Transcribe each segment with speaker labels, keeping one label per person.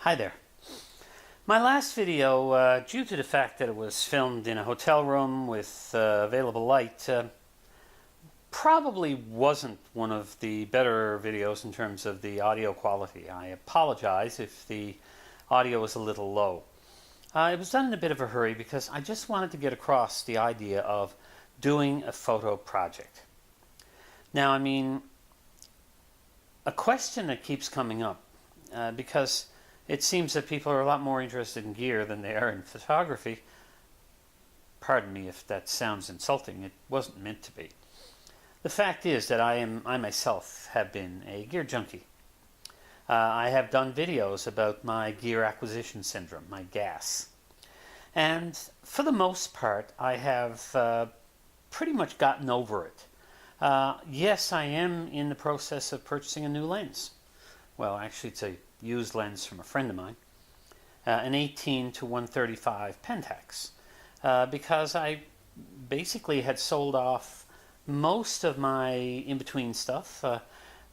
Speaker 1: Hi there. My last video, due to the fact that it was filmed in a hotel room with available light, probably wasn't one of the better videos in terms of the audio quality. I apologize if the audio was a little low. It was done in a bit of a hurry because I just wanted to get across the idea of doing a photo project. Now, I mean, a question that keeps coming up, because it seems that people are a lot more interested in gear than they are in photography. Pardon me if that sounds insulting. It wasn't meant to be. The fact is that I myself have been a gear junkie. I have done videos about my gear acquisition syndrome, my GAS. And for the most part, I have pretty much gotten over it. Yes, I am in the process of purchasing a new lens. Well, actually, it's a used lens from a friend of mine, an 18 to 135 Pentax, because I basically had sold off most of my in-between stuff.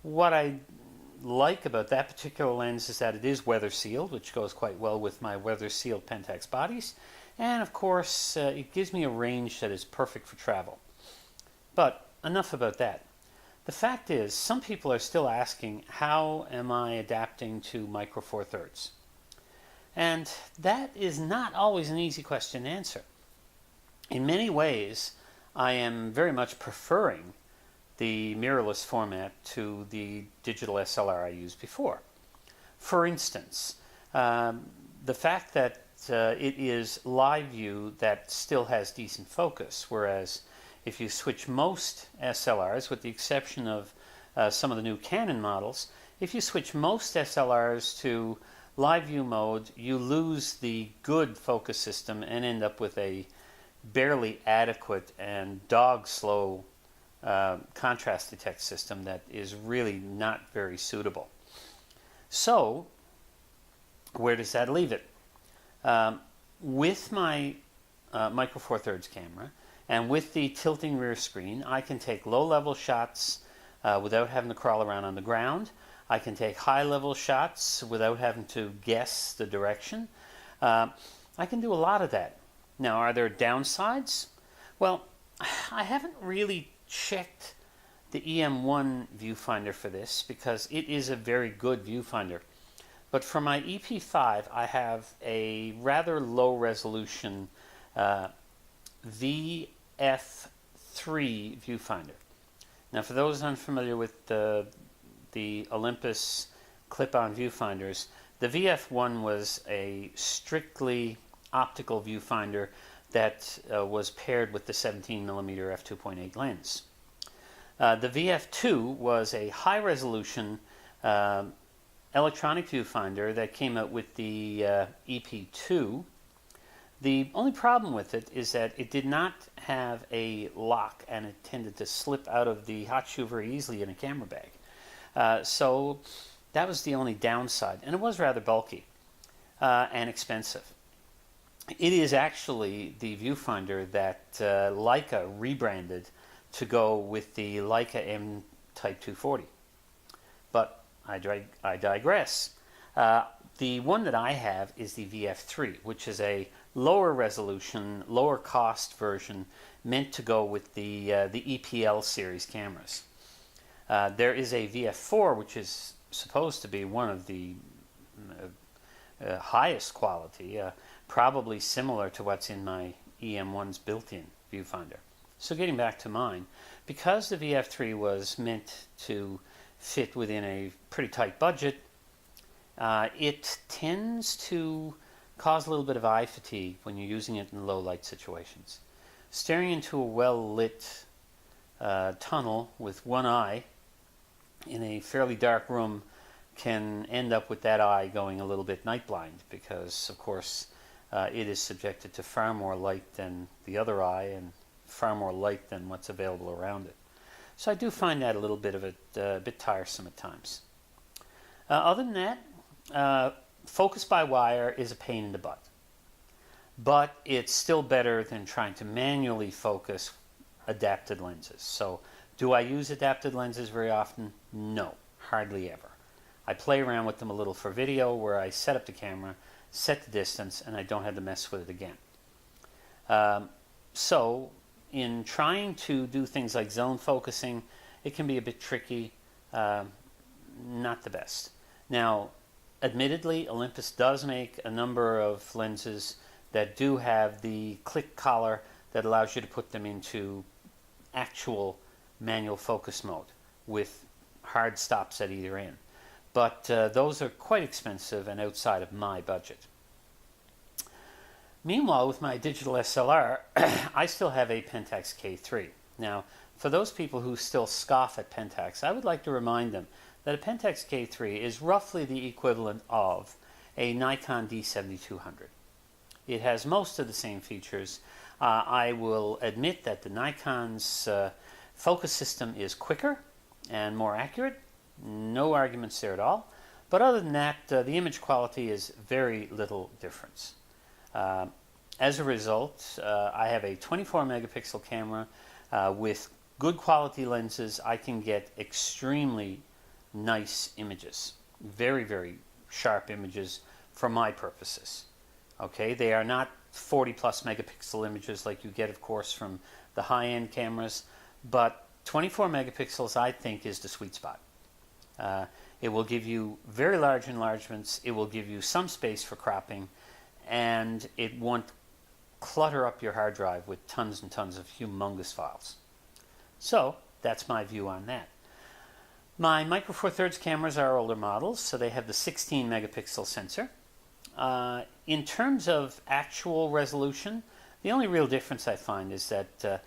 Speaker 1: What I like about that particular lens is that it is weather sealed, which goes quite well with my weather sealed Pentax bodies, and of course it gives me a range that is perfect for travel. But enough about that. The fact is, some people are still asking, how am I adapting to micro four thirds? And that is not always an easy question to answer. In many ways, I am very much preferring the mirrorless format to the digital SLR I used before. For instance, the fact that it is live view that still has decent focus, whereas if you switch most SLRs, with the exception of some of the new Canon models, if you switch most SLRs to live view mode, you lose the good focus system and end up with a barely adequate and dog slow contrast detect system that is really not very suitable. So, where does that leave it? With my micro four thirds camera, and with the tilting rear screen, I can take low-level shots without having to crawl around on the ground. I can take high-level shots without having to guess the direction. I can do a lot of that. Now, are there downsides? Well, I haven't really checked the EM1 viewfinder for this because it is a very good viewfinder. But for my EP5, I have a rather low-resolution VF3 viewfinder. Now, for those unfamiliar with the Olympus clip-on viewfinders, the VF1 was a strictly optical viewfinder that was paired with the 17mm f2.8 lens. The VF2 was a high-resolution electronic viewfinder that came out with the EP2. The only problem with it is that it did not have a lock, and it tended to slip out of the hot shoe very easily in a camera bag. So that was the only downside, and it was rather bulky and expensive. It is actually the viewfinder that Leica rebranded to go with the Leica M Type 240. But I digress. The one that I have is the VF3, which is a lower resolution, lower cost version meant to go with the EPL series cameras. There is a VF4, which is supposed to be one of the highest quality, probably similar to what's in my EM1's built-in viewfinder. So getting back to mine, because the VF3 was meant to fit within a pretty tight budget, it tends to cause a little bit of eye fatigue when you're using it in low light situations. Staring into a well-lit tunnel with one eye in a fairly dark room can end up with that eye going a little bit night blind because, of course, it is subjected to far more light than the other eye and far more light than what's available around it. So I do find that a little bit of it a bit tiresome at times. Other than that, focus by wire is a pain in the butt, but it's still better than trying to manually focus adapted lenses. So do I use adapted lenses very often? No, hardly ever. I play around with them a little for video, where I set up the camera, set the distance, and I don't have to mess with it again. So in trying to do things like zone focusing, it can be a bit tricky, not the best. Now, admittedly, Olympus does make a number of lenses that do have the click collar that allows you to put them into actual manual focus mode with hard stops at either end. But those are quite expensive and outside of my budget. Meanwhile, with my digital SLR, I still have a Pentax K3. Now, for those people who still scoff at Pentax, I would like to remind them that a Pentax K3 is roughly the equivalent of a Nikon D7200. It has most of the same features. I will admit that the Nikon's focus system is quicker and more accurate. No arguments there at all. But other than that, the image quality is very little difference. As a result, I have a 24 megapixel camera with good quality lenses. I can get extremely nice images, very, very sharp images for my purposes. Okay, they are not 40 plus megapixel images like you get, of course, from the high-end cameras, but 24 megapixels I think is the sweet spot. It will give you very large enlargements, it will give you some space for cropping, and it won't clutter up your hard drive with tons and tons of humongous files. So that's my view on that. My Micro Four Thirds cameras are older models, so they have the 16 megapixel sensor. In terms of actual resolution, the only real difference I find is that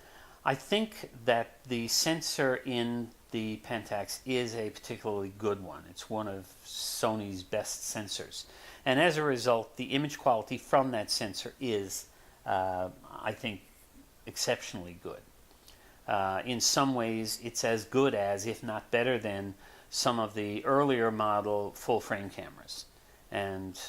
Speaker 1: I think that the sensor in the Pentax is a particularly good one. It's one of Sony's best sensors. And as a result, the image quality from that sensor is, I think, exceptionally good. In some ways, it's as good as, if not better than, some of the earlier model full-frame cameras. And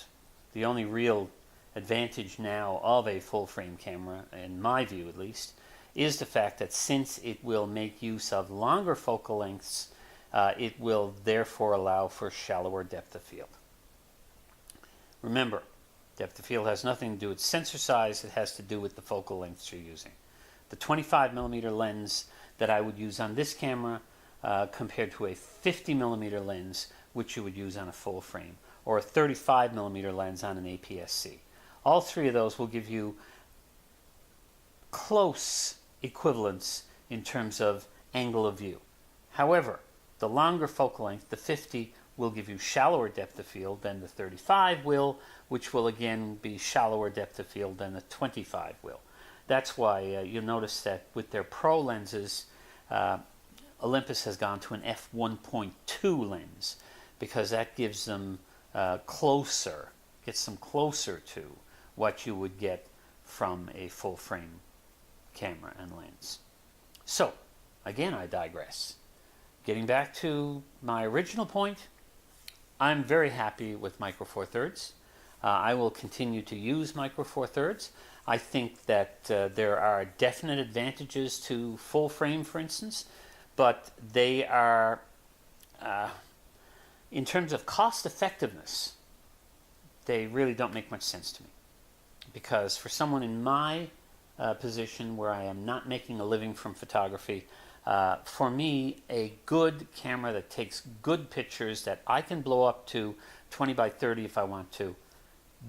Speaker 1: the only real advantage now of a full-frame camera, in my view at least, is the fact that since it will make use of longer focal lengths, it will therefore allow for shallower depth of field. Remember, depth of field has nothing to do with sensor size, it has to do with the focal lengths you're using. The 25mm lens that I would use on this camera compared to a 50mm lens which you would use on a full frame, or a 35mm lens on an APS-C. All three of those will give you close equivalence in terms of angle of view. However, the longer focal length, the 50, will give you shallower depth of field than the 35 will, which will again be shallower depth of field than the 25 will. That's why you'll notice that with their Pro lenses, Olympus has gone to an f1.2 lens, because that gives them gets them closer to what you would get from a full frame camera and lens. So, again, I digress. Getting back to my original point, I'm very happy with Micro Four Thirds. I will continue to use Micro Four Thirds. I think that there are definite advantages to full frame, for instance, but they are, in terms of cost effectiveness, they really don't make much sense to me. Because for someone in my position where I am not making a living from photography, for me, a good camera that takes good pictures that I can blow up to 20 by 30 if I want to,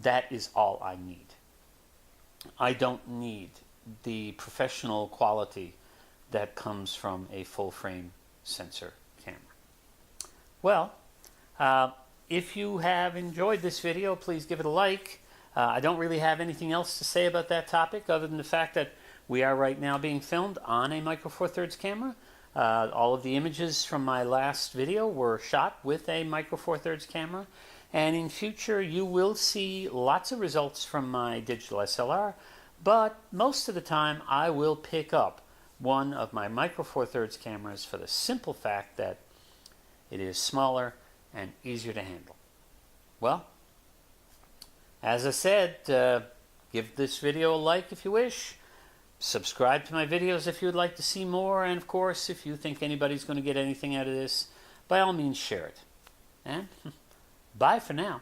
Speaker 1: that is all I need. I don't need the professional quality that comes from a full-frame sensor camera. Well, if you have enjoyed this video, please give it a like. I don't really have anything else to say about that topic other than the fact that we are right now being filmed on a Micro Four Thirds camera. All of the images from my last video were shot with a Micro Four Thirds camera. And in future, you will see lots of results from my digital SLR, but most of the time I will pick up one of my Micro Four Thirds cameras for the simple fact that it is smaller and easier to handle. Well, as I said, give this video a like if you wish. Subscribe to my videos if you would like to see more. And of course, if you think anybody's going to get anything out of this, by all means share it. And bye for now.